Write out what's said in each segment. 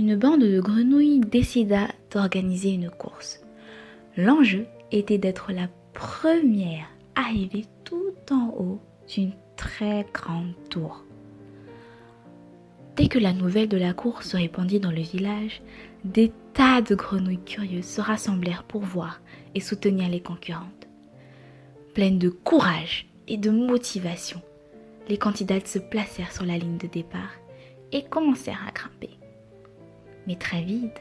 une bande de grenouilles décida d'organiser une course. L'enjeu était d'être la première arrivée tout en haut d'une très grande tour. Dès que la nouvelle de la course se répandit dans le village, des tas de grenouilles curieuses se rassemblèrent pour voir et soutenir les concurrentes. Pleines de courage et de motivation, les candidates se placèrent sur la ligne de départ et commencèrent à grimper. Mais très vite,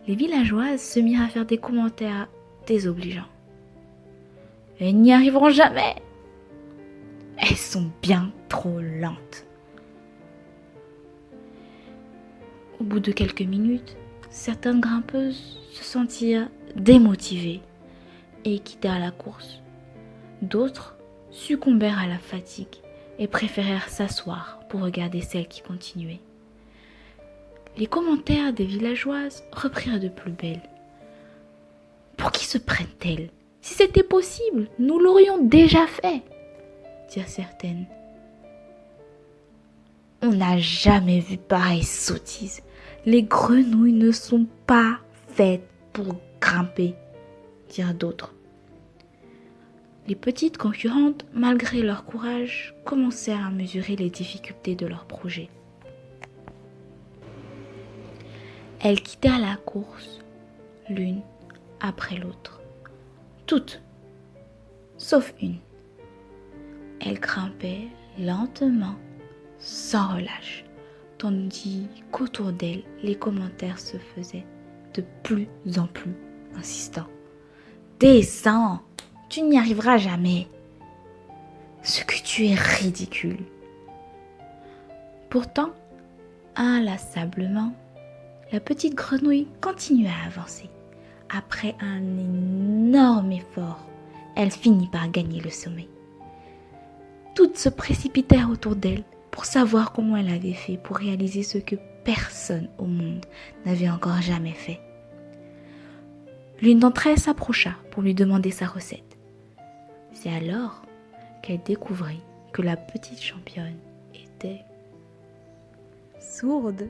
les villageoises se mirent à faire des commentaires désobligeants. « Elles n'y arriveront jamais! Elles sont bien trop lentes. » Au bout de quelques minutes, certaines grimpeuses se sentirent démotivées et quittèrent la course. D'autres succombèrent à la fatigue et préférèrent s'asseoir pour regarder celles qui continuaient. Les commentaires des villageoises reprirent de plus belle. « Pour qui se prennent-elles? Si c'était possible, nous l'aurions déjà fait !» dirent certaines. « On n'a jamais vu pareille sottise. Les grenouilles ne sont pas faites pour grimper !» dirent d'autres. Les petites concurrentes, malgré leur courage, commencèrent à mesurer les difficultés de leur projet. Elles quittèrent la course, l'une après l'autre. Toutes, sauf une. Elles grimpaient lentement, sans relâche, tandis qu'autour d'elles, les commentaires se faisaient de plus en plus insistants. « Descends, tu n'y arriveras jamais. Ce que tu es ridicule. » Pourtant, inlassablement, la petite grenouille continua à avancer. Après un énorme effort, elle finit par gagner le sommet. Toutes se précipitèrent autour d'elle pour savoir comment elle avait fait pour réaliser ce que personne au monde n'avait encore jamais fait. L'une d'entre elles s'approcha pour lui demander sa recette. C'est alors qu'elle découvrit que la petite championne était sourde.